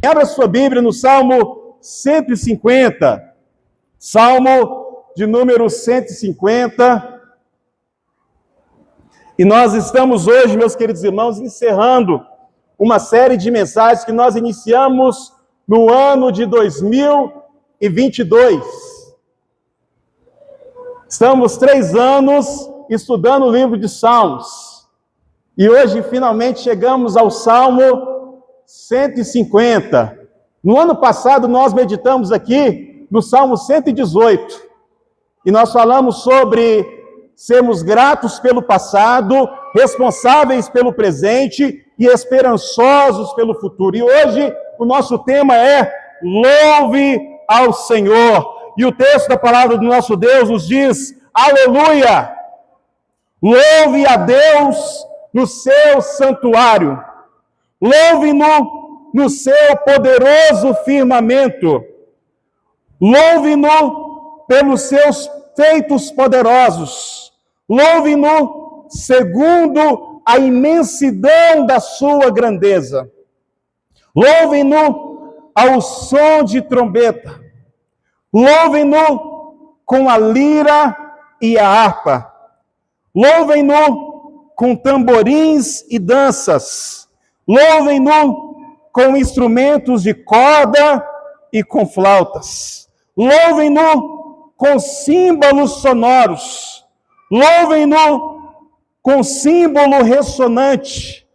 Abra sua Bíblia no Salmo 150. Salmo de número 150. E nós estamos hoje, meus queridos irmãos, encerrando uma série de mensagens que nós iniciamos no ano de 2022. Estamos 3 anos estudando o livro de Salmos. E hoje, finalmente, chegamos ao Salmo 150. No ano passado, nós meditamos aqui no Salmo 118. E nós falamos sobre sermos gratos pelo passado, responsáveis pelo presente e esperançosos pelo futuro. E hoje, o nosso tema é Louve ao Senhor. E o texto da palavra do nosso Deus nos diz, aleluia! Louve a Deus no seu santuário. Louve-no no seu poderoso firmamento. Louve-no pelos seus feitos poderosos. Louve-no segundo a imensidão da sua grandeza. Louve-no ao som de trombeta. Louve-no com a lira e a harpa. Louvem-no com tamborins e danças. Louvem-no com instrumentos de corda e com flautas. Louvem-no com símbolos sonoros. Louvem-no com símbolo ressonante.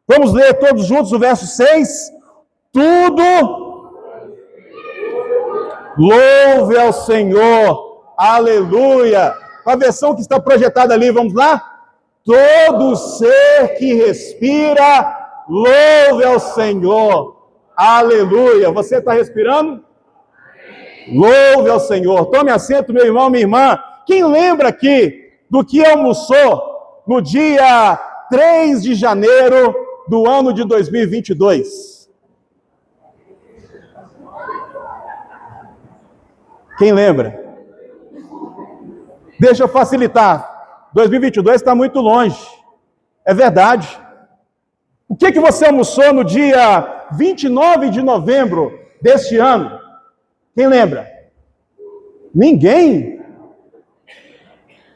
Vamos ler todos juntos o verso 6. Tudo louve ao Senhor. Aleluia. A versão que está projetada ali, vamos lá? Todo ser que respira, louve ao Senhor. Aleluia. Você está respirando? Louve ao Senhor. Tome assento, meu irmão, minha irmã. Quem lembra aqui do que almoçou no dia 3 de janeiro do ano de 2022? Quem lembra? Deixa eu facilitar. 2022 está muito longe. É verdade. O que você almoçou no dia 29 de novembro deste ano? Quem lembra? Ninguém?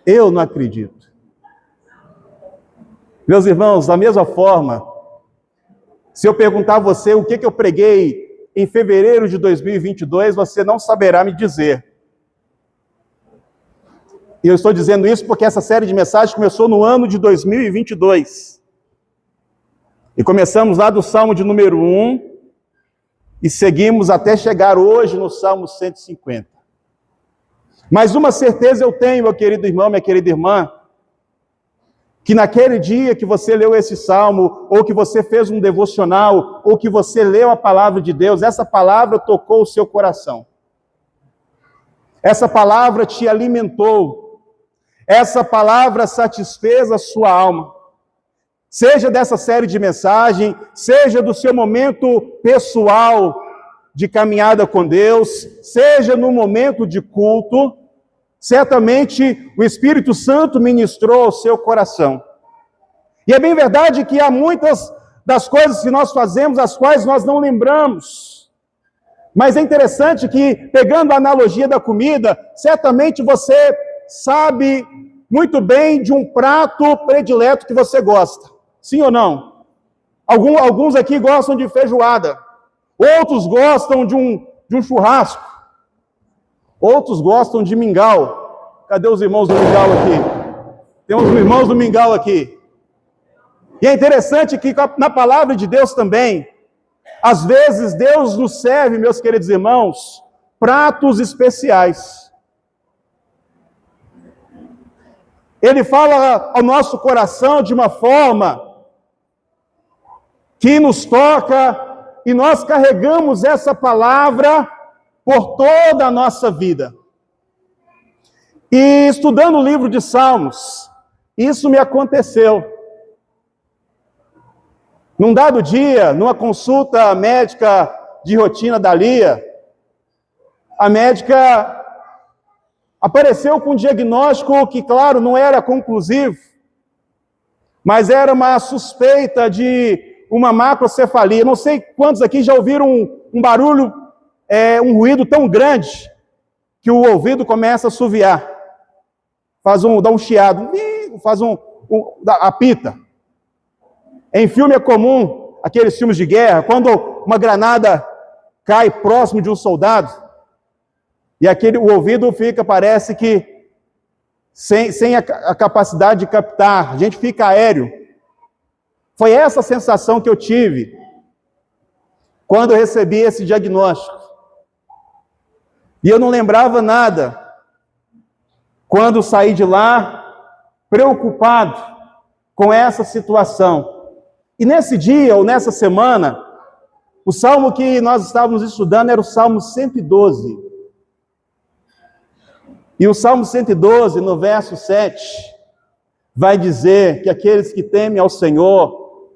Eu não acredito. Meus irmãos, da mesma forma, se eu perguntar a você o que eu preguei em fevereiro de 2022, você não saberá me dizer. E eu estou dizendo isso porque essa série de mensagens começou no ano de 2022. E começamos lá do Salmo de número 1 e seguimos até chegar hoje no Salmo 150. Mas uma certeza eu tenho, meu querido irmão, minha querida irmã, que naquele dia que você leu esse Salmo, ou que você fez um devocional, ou que você leu a palavra de Deus, essa palavra tocou o seu coração. Essa palavra te alimentou. Essa palavra satisfez a sua alma. Seja dessa série de mensagem, seja do seu momento pessoal de caminhada com Deus, seja no momento de culto, certamente o Espírito Santo ministrou ao seu coração. E é bem verdade que há muitas das coisas que nós fazemos, as quais nós não lembramos. Mas é interessante que, pegando a analogia da comida, certamente você sabe muito bem de um prato predileto que você gosta. Sim ou não? Alguns aqui gostam de feijoada. Outros gostam de um churrasco. Outros gostam de mingau. Cadê os irmãos do mingau aqui? Tem uns irmãos do mingau aqui. E é interessante que na palavra de Deus também, às vezes Deus nos serve, meus queridos irmãos, pratos especiais. Ele fala ao nosso coração de uma forma que nos toca e nós carregamos essa palavra por toda a nossa vida. E estudando o livro de Salmos, isso me aconteceu. Num dado dia, numa consulta médica de rotina da Lia, a médica apareceu com um diagnóstico que, claro, não era conclusivo, mas era uma suspeita de uma macrocefalia. Não sei quantos aqui já ouviram um barulho, um ruído tão grande que o ouvido começa a assoviar. Dá um chiado, apita. Em filme é comum, aqueles filmes de guerra, quando uma granada cai próximo de um soldado, e o ouvido parece que sem a capacidade de captar, a gente fica aéreo. Foi essa sensação que eu tive quando eu recebi esse diagnóstico. E eu não lembrava nada quando saí de lá preocupado com essa situação. E nesse dia, ou nessa semana, o salmo que nós estávamos estudando era o Salmo 112. E o Salmo 112, no verso 7, vai dizer que aqueles que temem ao Senhor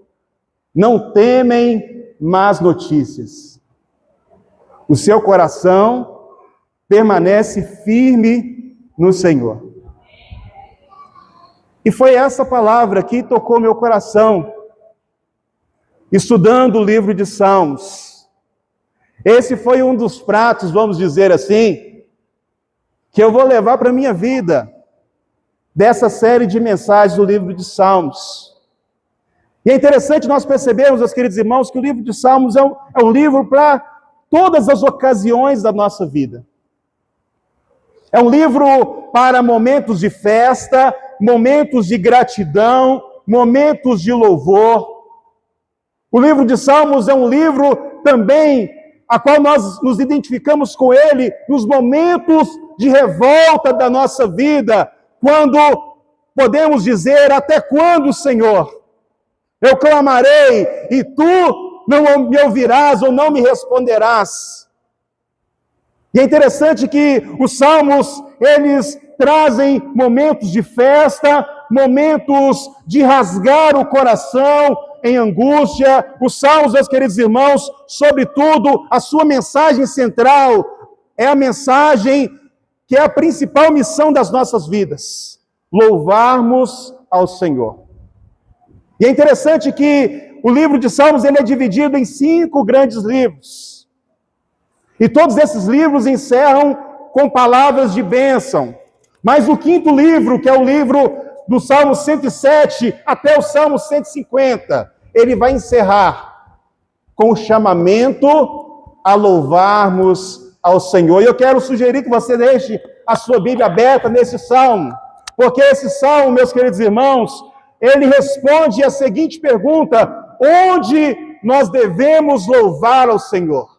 não temem más notícias. O seu coração permanece firme no Senhor. E foi essa palavra que tocou meu coração, estudando o livro de Salmos. Esse foi um dos pratos, vamos dizer assim, que eu vou levar para a minha vida, dessa série de mensagens do livro de Salmos. E é interessante nós percebermos, meus queridos irmãos, que o livro de Salmos é um livro para todas as ocasiões da nossa vida. É um livro para momentos de festa, momentos de gratidão, momentos de louvor. O livro de Salmos é um livro também a qual nós nos identificamos com ele nos momentos de revolta da nossa vida, quando podemos dizer: até quando, Senhor? Eu clamarei e tu não me ouvirás ou não me responderás. E é interessante que os salmos, eles trazem momentos de festa, momentos de rasgar o coração em angústia. Os salmos, meus queridos irmãos, sobretudo, a sua mensagem central é a mensagem que é a principal missão das nossas vidas: louvarmos ao Senhor. E é interessante que o livro de Salmos ele é dividido em 5 grandes livros. E todos esses livros encerram com palavras de bênção. Mas o 5º livro, que é o livro do Salmo 107 até o Salmo 150, ele vai encerrar com o chamamento a louvarmos ao Senhor. E eu quero sugerir que você deixe a sua Bíblia aberta nesse salmo, porque esse salmo, meus queridos irmãos, ele responde a seguinte pergunta: onde nós devemos louvar ao Senhor?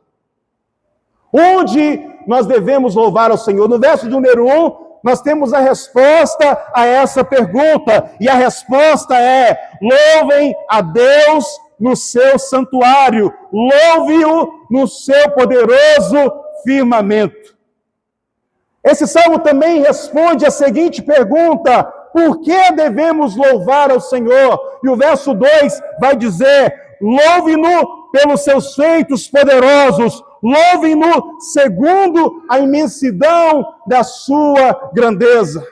Onde nós devemos louvar ao Senhor? No verso número 1, nós temos a resposta a essa pergunta, e a resposta é: louvem a Deus no seu santuário, louve-o no seu poderoso firmamento. Esse salmo também responde a seguinte pergunta: por que devemos louvar ao Senhor? E o verso 2 vai dizer: louve-no pelos seus feitos poderosos, louve-no segundo a imensidão da sua grandeza.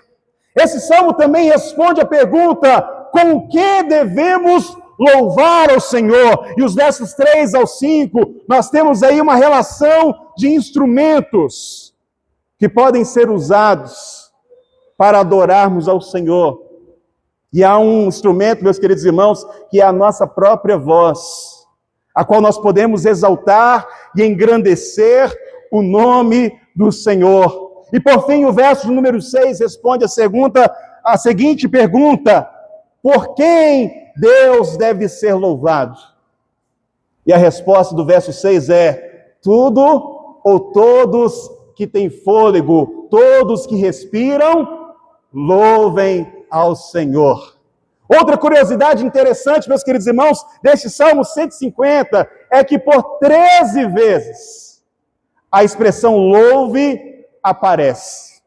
Esse salmo também responde a pergunta: com o que devemos louvar ao Senhor? E os versos 3 ao 5, nós temos aí uma relação de instrumentos que podem ser usados para adorarmos ao Senhor. E há um instrumento, meus queridos irmãos, que é a nossa própria voz, a qual nós podemos exaltar e engrandecer o nome do Senhor. E por fim, o verso número 6 responde a seguinte pergunta: por quem Deus deve ser louvado? E a resposta do verso 6 é: tudo ou todos que têm fôlego, todos que respiram, louvem ao Senhor. Outra curiosidade interessante, meus queridos irmãos, deste Salmo 150, é que por 13 vezes a expressão louve aparece.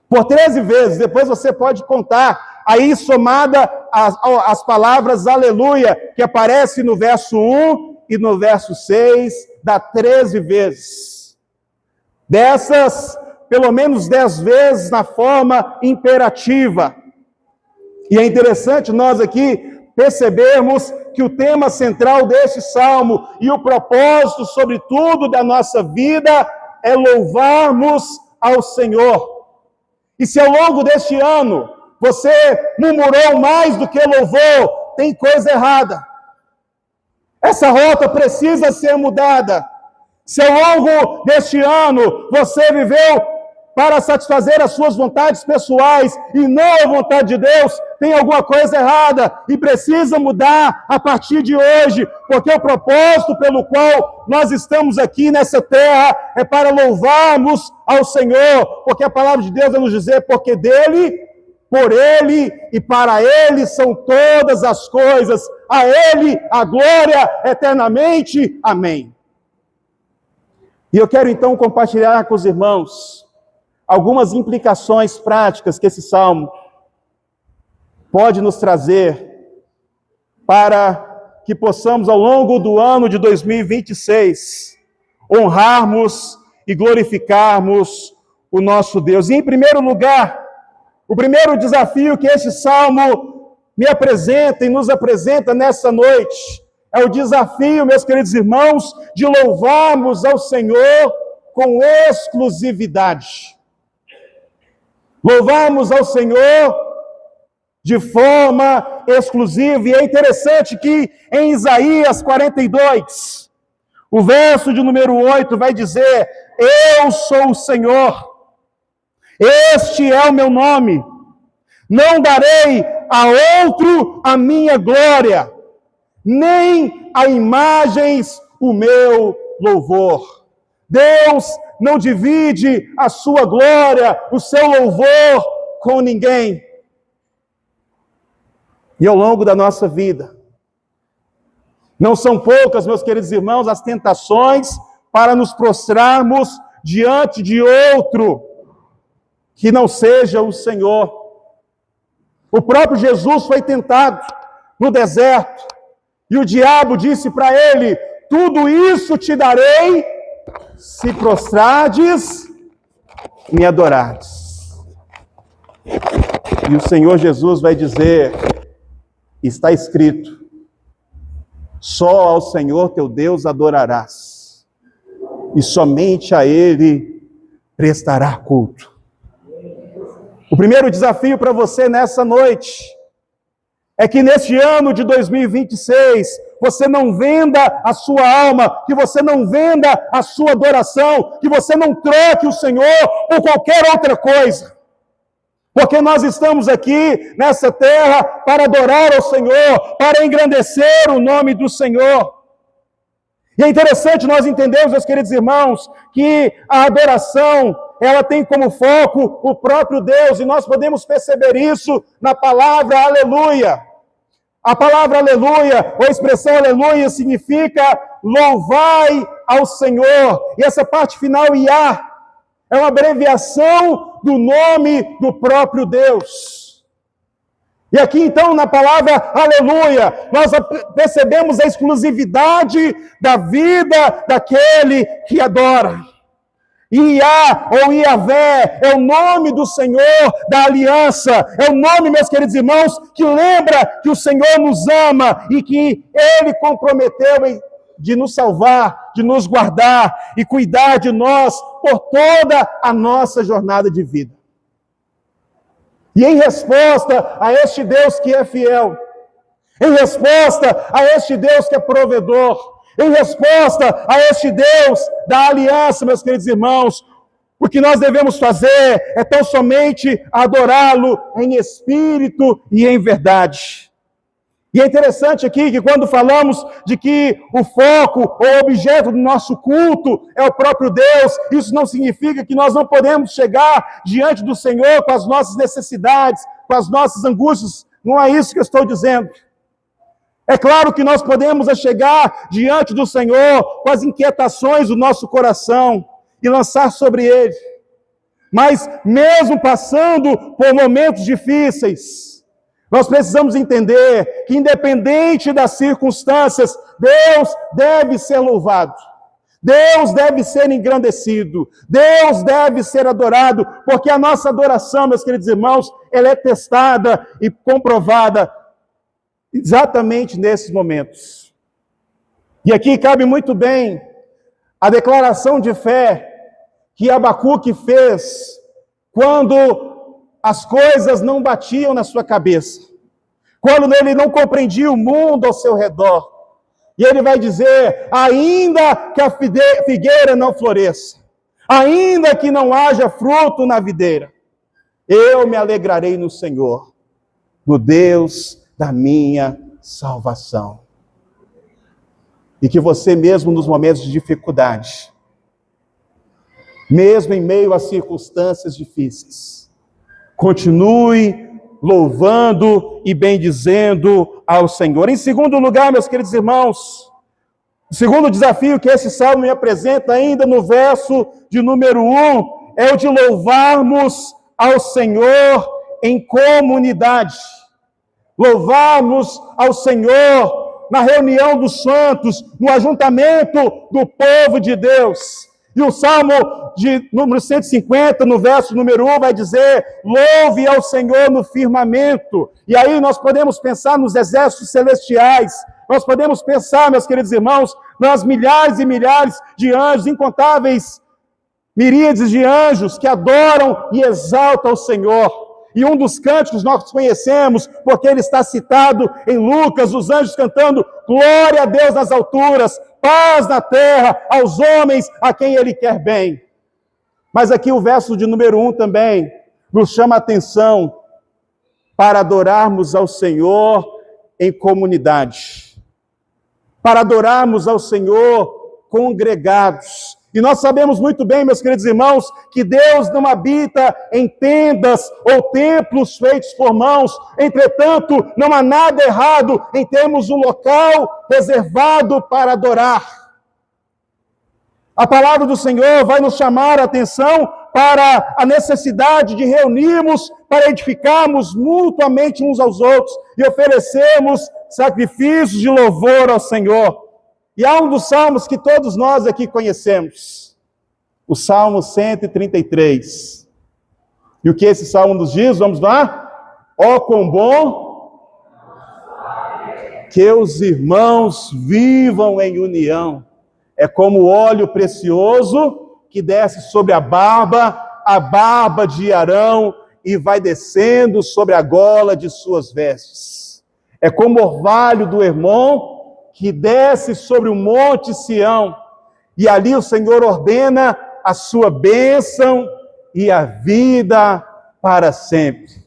Por 13 vezes, depois você pode contar, aí somada as palavras aleluia, que aparece no verso 1 e no verso 6, dá 13 vezes. Dessas, pelo menos 10 vezes na forma imperativa. E é interessante nós aqui percebermos que o tema central deste salmo e o propósito, sobretudo, da nossa vida é louvarmos ao Senhor. E se ao longo deste ano você murmurou mais do que louvou, tem coisa errada. Essa rota precisa ser mudada. Se ao longo deste ano você viveu para satisfazer as suas vontades pessoais e não a vontade de Deus, tem alguma coisa errada e precisa mudar a partir de hoje, porque o propósito pelo qual nós estamos aqui nessa terra é para louvarmos ao Senhor, porque a palavra de Deus vai nos dizer, porque dele, por ele e para ele são todas as coisas, a ele a glória eternamente. Amém. E eu quero então compartilhar com os irmãos algumas implicações práticas que esse salmo pode nos trazer para que possamos, ao longo do ano de 2026, honrarmos e glorificarmos o nosso Deus. E, em primeiro lugar, o primeiro desafio que esse salmo me apresenta e nos apresenta nessa noite é o desafio, meus queridos irmãos, de louvarmos ao Senhor com exclusividade. Louvarmos ao Senhor de forma exclusiva. E é interessante que em Isaías 42, o verso de número 8 vai dizer: eu sou o Senhor, este é o meu nome, não darei a outro a minha glória, nem a imagens o meu louvor. Deus não divide a sua glória, o seu louvor com ninguém. E ao longo da nossa vida, não são poucas, meus queridos irmãos, as tentações para nos prostrarmos diante de outro que não seja o Senhor. O próprio Jesus foi tentado no deserto, e o diabo disse para ele: tudo isso te darei se prostrardes e me adorardes. E o Senhor Jesus vai dizer: está escrito, só ao Senhor teu Deus adorarás, e somente a Ele prestará culto. O primeiro desafio para você nessa noite é que neste ano de 2026, você não venda a sua alma, que você não venda a sua adoração, que você não troque o Senhor por qualquer outra coisa. Porque nós estamos aqui nessa terra para adorar ao Senhor, para engrandecer o nome do Senhor. E é interessante nós entendermos, meus queridos irmãos, que a adoração, ela tem como foco o próprio Deus, e nós podemos perceber isso na palavra aleluia. A palavra aleluia, ou a expressão aleluia, significa louvai ao Senhor. E essa parte final, Iá, é uma abreviação do nome do próprio Deus. E aqui então, na palavra aleluia, nós percebemos a exclusividade da vida daquele que adora. Iá, ou Iavé, é o nome do Senhor da aliança, é o nome, meus queridos irmãos, que lembra que o Senhor nos ama e que Ele comprometeu de nos salvar, de nos guardar e cuidar de nós por toda a nossa jornada de vida. E em resposta a este Deus que é fiel, em resposta a este Deus que é provedor, em resposta a este Deus da aliança, meus queridos irmãos, o que nós devemos fazer é tão somente adorá-lo em espírito e em verdade. E é interessante aqui que quando falamos de que o foco ou o objeto do nosso culto é o próprio Deus, isso não significa que nós não podemos chegar diante do Senhor com as nossas necessidades, com as nossas angústias. Não é isso que eu estou dizendo. É claro que nós podemos chegar diante do Senhor com as inquietações do nosso coração e lançar sobre Ele. Mas mesmo passando por momentos difíceis, nós precisamos entender que independente das circunstâncias, Deus deve ser louvado. Deus deve ser engrandecido. Deus deve ser adorado, porque a nossa adoração, meus queridos irmãos, ela é testada e comprovada exatamente nesses momentos. E aqui cabe muito bem a declaração de fé que Abacuque fez quando as coisas não batiam na sua cabeça, quando ele não compreendia o mundo ao seu redor. E ele vai dizer: ainda que a figueira não floresça, ainda que não haja fruto na videira, eu me alegrarei no Senhor, no Deus da minha salvação. E que você mesmo nos momentos de dificuldade, mesmo em meio a circunstâncias difíceis, continue louvando e bendizendo ao Senhor. Em segundo lugar, meus queridos irmãos, o segundo desafio que esse salmo me apresenta ainda no verso de número 1 é o de louvarmos ao Senhor em comunidade. Louvarmos ao Senhor na reunião dos santos, no ajuntamento do povo de Deus. E o Salmo de número 150, no verso número 1, vai dizer: louve ao Senhor no firmamento. E aí nós podemos pensar nos exércitos celestiais, nós podemos pensar, meus queridos irmãos, nas milhares e milhares de anjos, incontáveis miríades de anjos que adoram e exaltam o Senhor. E um dos cânticos nós conhecemos, porque ele está citado em Lucas, os anjos cantando: glória a Deus nas alturas, paz na terra, aos homens a quem ele quer bem. Mas aqui o verso de número 1 também nos chama a atenção para adorarmos ao Senhor em comunidade, para adorarmos ao Senhor congregados. E nós sabemos muito bem, meus queridos irmãos, que Deus não habita em tendas ou templos feitos por mãos. Entretanto, não há nada errado em termos um local reservado para adorar. A palavra do Senhor vai nos chamar a atenção para a necessidade de reunirmos, para edificarmos mutuamente uns aos outros e oferecermos sacrifícios de louvor ao Senhor. E há um dos salmos que todos nós aqui conhecemos, o Salmo 133. E o que esse salmo nos diz? Vamos lá? Ó, quão bom que os irmãos vivam em união. É como óleo precioso que desce sobre a barba de Arão, e vai descendo sobre a gola de suas vestes. É como o orvalho do Hermon, que desce sobre o monte Sião, e ali o Senhor ordena a sua bênção e a vida para sempre.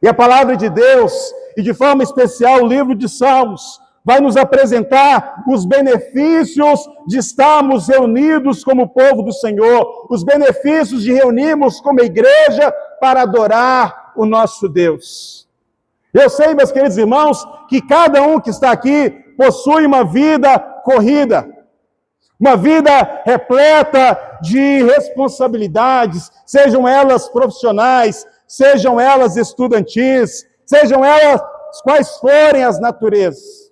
E a palavra de Deus, e de forma especial o livro de Salmos, vai nos apresentar os benefícios de estarmos reunidos como povo do Senhor, os benefícios de reunirmos como igreja para adorar o nosso Deus. Eu sei, meus queridos irmãos, que cada um que está aqui possui uma vida corrida, uma vida repleta de responsabilidades, sejam elas profissionais, sejam elas estudantis, sejam elas quais forem as naturezas.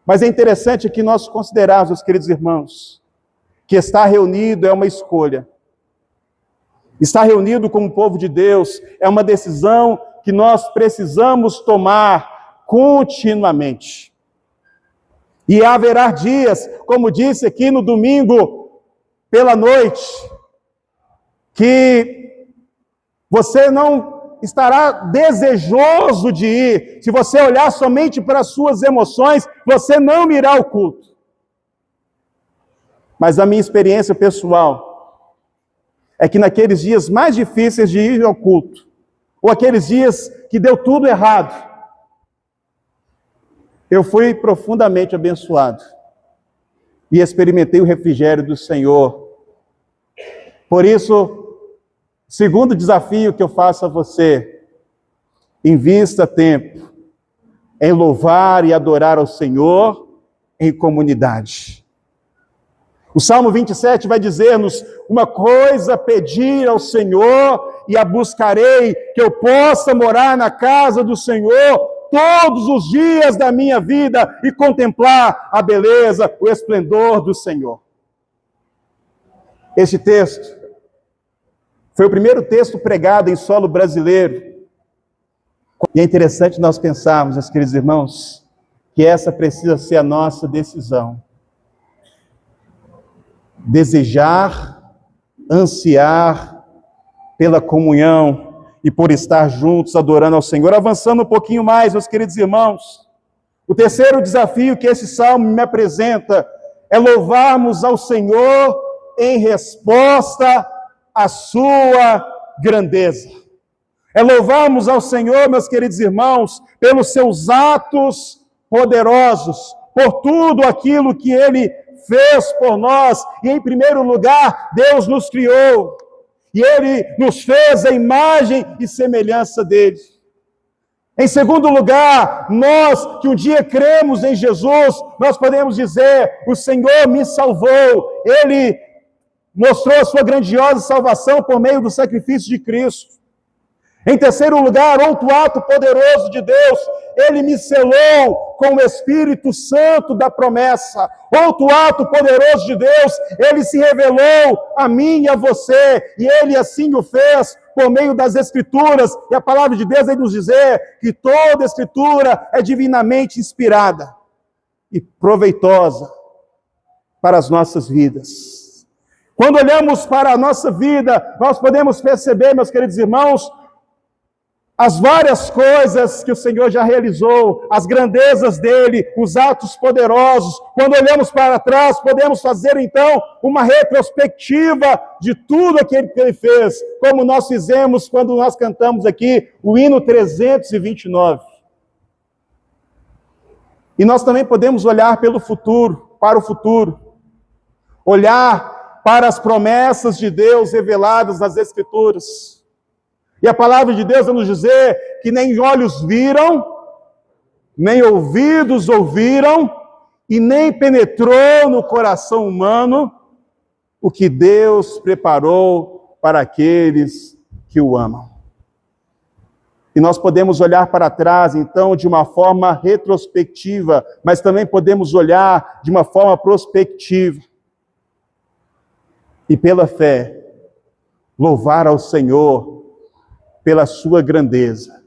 Mas é interessante que nós considerarmos, meus queridos irmãos, que estar reunido é uma escolha. Estar reunido como povo de Deus é uma decisão que nós precisamos tomar continuamente. E haverá dias, como disse aqui no domingo pela noite, que você não estará desejoso de ir. Se você olhar somente para as suas emoções, você não irá ao culto. Mas a minha experiência pessoal é que naqueles dias mais difíceis de ir ao culto, ou aqueles dias que deu tudo errado, eu fui profundamente abençoado e experimentei o refrigério do Senhor. Por isso, segundo desafio que eu faço a você: invista tempo em louvar e adorar ao Senhor em comunidade. O Salmo 27 vai dizer-nos: uma coisa pedir ao Senhor e a buscarei, que eu possa morar na casa do Senhor todos os dias da minha vida e contemplar a beleza, o esplendor do Senhor. Este texto foi o primeiro texto pregado em solo brasileiro. E é interessante nós pensarmos, meus queridos irmãos, que essa precisa ser a nossa decisão. Desejar, ansiar pela comunhão e por estar juntos adorando ao Senhor. Avançando um pouquinho mais, meus queridos irmãos, o terceiro desafio que esse salmo me apresenta é louvarmos ao Senhor em resposta à sua grandeza. É louvarmos ao Senhor, meus queridos irmãos, pelos seus atos poderosos, por tudo aquilo que Ele fez por nós. E em primeiro lugar, Deus nos criou. E Ele nos fez a imagem e semelhança dele. Em segundo lugar, nós que um dia cremos em Jesus, nós podemos dizer, o Senhor me salvou. Ele mostrou a sua grandiosa salvação por meio do sacrifício de Cristo. Em terceiro lugar, outro ato poderoso de Deus, Ele me selou com o Espírito Santo da promessa. Outro ato poderoso de Deus, Ele se revelou a mim e a você, e Ele assim o fez por meio das Escrituras. E a palavra de Deus vai nos dizer que toda a Escritura é divinamente inspirada e proveitosa para as nossas vidas. Quando olhamos para a nossa vida, nós podemos perceber, meus queridos irmãos, as várias coisas que o Senhor já realizou, as grandezas dele, os atos poderosos. Quando olhamos para trás, podemos fazer então uma retrospectiva de tudo aquilo que ele fez, como nós fizemos quando nós cantamos aqui o hino 329. E nós também podemos olhar para o futuro, olhar para as promessas de Deus reveladas nas Escrituras. E a palavra de Deus vai nos dizer que nem olhos viram, nem ouvidos ouviram, e nem penetrou no coração humano o que Deus preparou para aqueles que o amam. E nós podemos olhar para trás, então, de uma forma retrospectiva, mas também podemos olhar de uma forma prospectiva. E pela fé, louvar ao Senhor pela sua grandeza,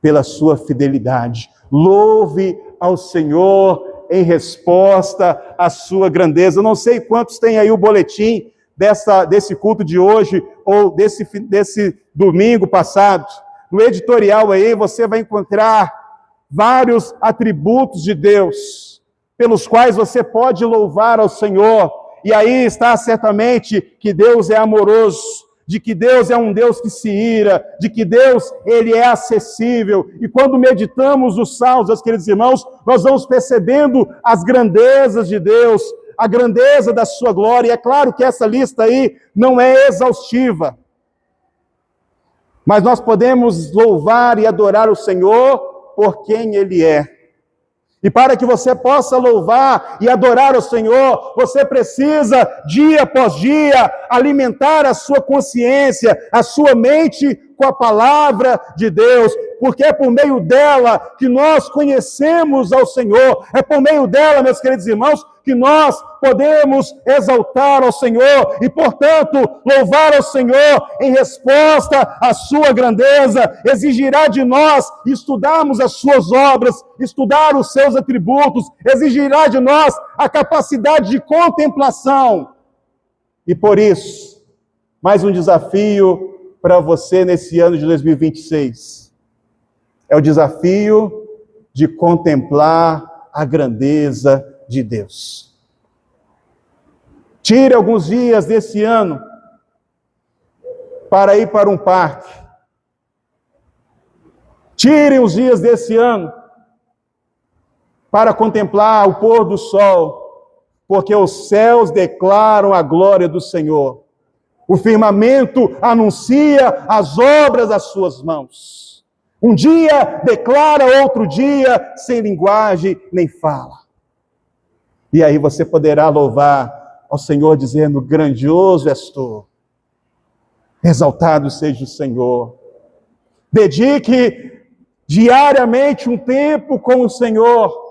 pela sua fidelidade. Louve ao Senhor em resposta à sua grandeza. Eu não sei quantos tem aí o boletim desse culto de hoje, ou desse domingo passado. No editorial aí você vai encontrar vários atributos de Deus, pelos quais você pode louvar ao Senhor. E aí está certamente que Deus é amoroso, de que Deus é um Deus que se ira, de que Deus, Ele é acessível. E quando meditamos os salmos, meus queridos irmãos, nós vamos percebendo as grandezas de Deus, a grandeza da sua glória. E é claro que essa lista aí não é exaustiva, mas nós podemos louvar e adorar o Senhor por quem Ele é. E para que você possa louvar e adorar o Senhor, você precisa, dia após dia, alimentar a sua consciência, a sua mente com a palavra de Deus, porque é por meio dela que nós conhecemos ao Senhor, é por meio dela, meus queridos irmãos, que nós podemos exaltar ao Senhor e, portanto, louvar ao Senhor em resposta à sua grandeza, exigirá de nós estudarmos as suas obras, estudar os seus atributos, exigirá de nós a capacidade de contemplação. E por isso, mais um desafio para você nesse ano de 2026. É o desafio de contemplar a grandeza de Deus. Tire alguns dias desse ano para ir para um parque. Tire os dias desse ano para contemplar o pôr do sol, porque os céus declaram a glória do Senhor. O firmamento anuncia as obras das suas mãos. Um dia declara outro dia, sem linguagem nem fala. E aí você poderá louvar ao Senhor dizendo: grandioso és tu, exaltado seja o Senhor. Dedique diariamente um tempo com o Senhor.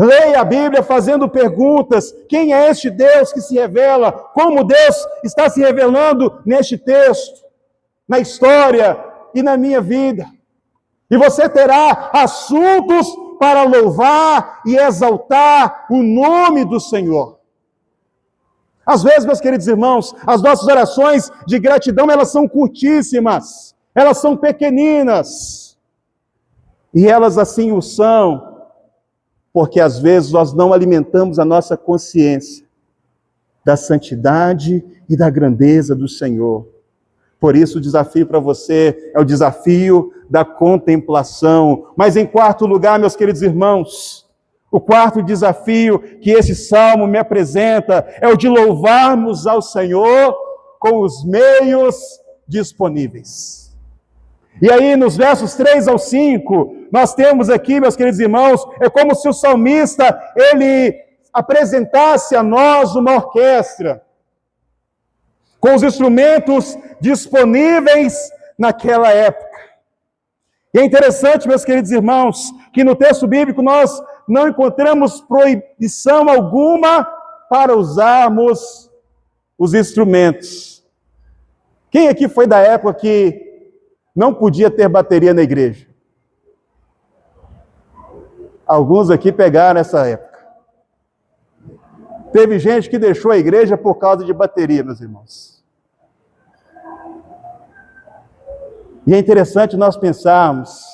Leia a Bíblia fazendo perguntas. Quem é este Deus que se revela? Como Deus está se revelando neste texto, na história e na minha vida. E você terá assuntos para louvar e exaltar o nome do Senhor. Às vezes, meus queridos irmãos, as nossas orações de gratidão, elas são curtíssimas, elas são pequeninas. E elas assim o são, porque às vezes nós não alimentamos a nossa consciência da santidade e da grandeza do Senhor. Por isso o desafio para você é o desafio da contemplação. Mas em quarto lugar, meus queridos irmãos, o quarto desafio que esse salmo me apresenta é o de louvarmos ao Senhor com os meios disponíveis. E aí, nos versos 3 ao 5, nós temos aqui, meus queridos irmãos, é como se o salmista, ele apresentasse a nós uma orquestra, com os instrumentos disponíveis naquela época. E é interessante, meus queridos irmãos, que no texto bíblico nós não encontramos proibição alguma para usarmos os instrumentos. Quem aqui foi da época que não podia ter bateria na igreja? Alguns aqui pegaram essa época. Teve gente que deixou a igreja por causa de bateria, meus irmãos. E é interessante nós pensarmos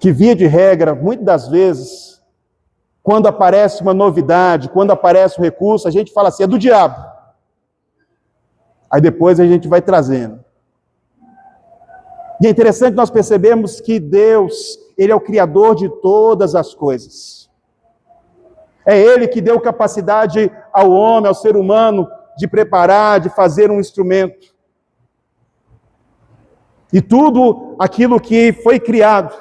que, via de regra, muitas das vezes, quando aparece uma novidade, quando aparece um recurso, a gente fala assim, é do diabo. Aí depois a gente vai trazendo. E é interessante nós percebermos que Deus, Ele é o Criador de todas as coisas. É Ele que deu capacidade ao homem, ao ser humano, de preparar, de fazer um instrumento. E tudo aquilo que foi criado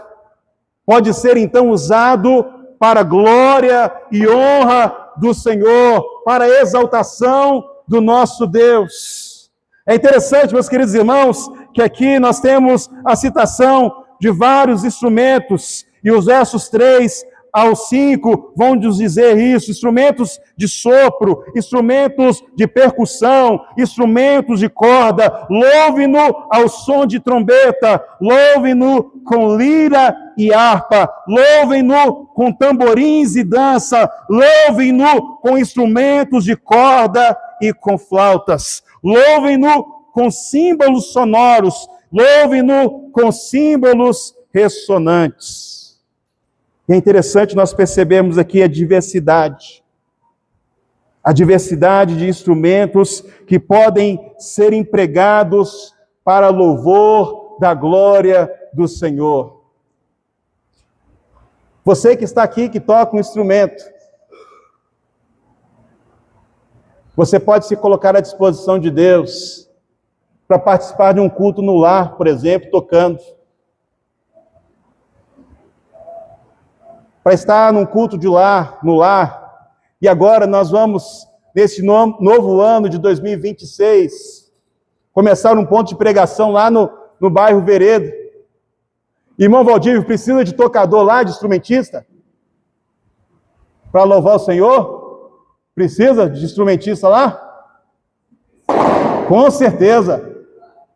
pode ser então usado para a glória e honra do Senhor, para a exaltação do nosso Deus. É interessante, meus queridos irmãos, que aqui nós temos a citação de vários instrumentos, e os versos 3 ao 5 vão nos dizer isso: instrumentos de sopro, instrumentos de percussão, instrumentos de corda, louve-no ao som de trombeta, louve-no com lira e harpa, louve-no com tamborins e dança, louve-no com instrumentos de corda e com flautas, louve-no com símbolos sonoros, louve-no com símbolos ressonantes. E é interessante nós percebermos aqui a diversidade de instrumentos que podem ser empregados para louvor da glória do Senhor. Você que está aqui, que toca um instrumento, você pode se colocar à disposição de Deus para participar de um culto no lar, por exemplo, tocando. Para estar num culto de lar, no lar. E agora nós vamos, nesse novo ano de 2026, começar um ponto de pregação lá no bairro Veredo. Irmão Valdívio, precisa de tocador lá, de instrumentista? Para louvar o Senhor? Precisa de instrumentista lá? Com certeza.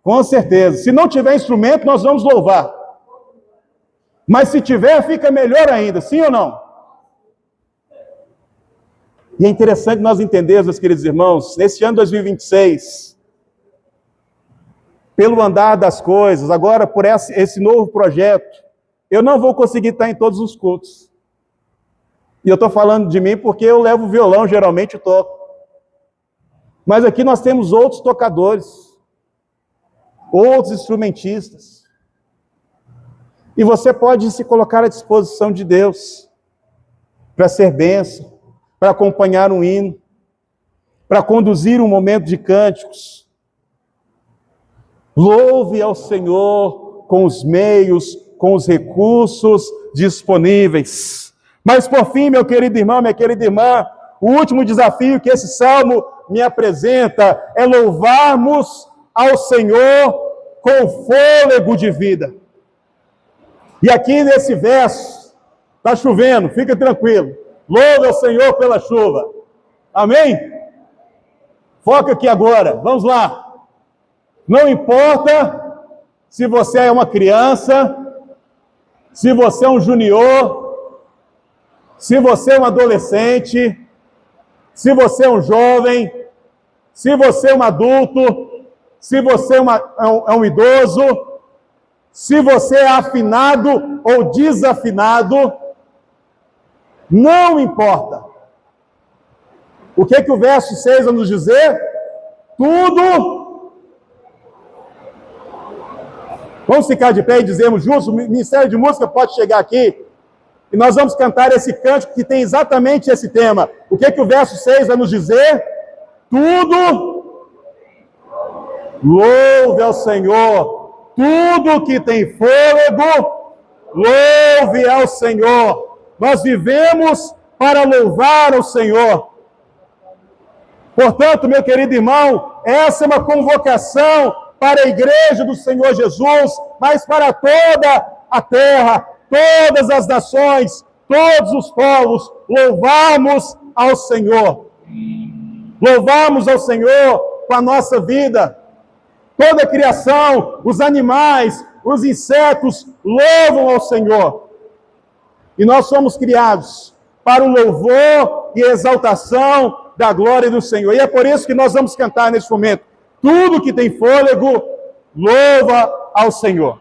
Com certeza. Se não tiver instrumento, nós vamos louvar. Mas se tiver, fica melhor ainda, sim ou não? E é interessante nós entendermos, meus queridos irmãos, nesse ano 2026, pelo andar das coisas, agora por esse novo projeto, eu não vou conseguir estar em todos os cultos. E eu estou falando de mim porque eu levo violão, geralmente toco. Mas aqui nós temos outros tocadores, outros instrumentistas. E você pode se colocar à disposição de Deus para ser bênção, para acompanhar um hino, para conduzir um momento de cânticos. Louve ao Senhor com os meios, com os recursos disponíveis. Mas por fim, meu querido irmão, minha querida irmã, o último desafio que esse salmo me apresenta é louvarmos ao Senhor com fôlego de vida. E aqui nesse verso, está chovendo, fica tranquilo. Louve ao Senhor pela chuva. Amém? Foca aqui agora, vamos lá. Não importa se você é uma criança, se você é um junior, se você é um adolescente, se você é um jovem, se você é um adulto, se você é um idoso, se você é afinado ou desafinado, não importa. O que o verso 6 vai nos dizer? Tudo. Vamos ficar de pé e dizermos juntos, o Ministério de Música pode chegar aqui, e nós vamos cantar esse cântico que tem exatamente esse tema. O que o verso 6 vai nos dizer? Tudo. Louve ao Senhor. Tudo que tem fôlego, louve ao Senhor. Nós vivemos para louvar ao Senhor. Portanto, meu querido irmão, essa é uma convocação para a igreja do Senhor Jesus, mas para toda a terra, todas as nações, todos os povos, louvamos ao Senhor. Louvamos ao Senhor com a nossa vida. Toda a criação, os animais, os insetos, louvam ao Senhor. E nós somos criados para o louvor e exaltação da glória do Senhor. E é por isso que nós vamos cantar neste momento. Tudo que tem fôlego, louva ao Senhor.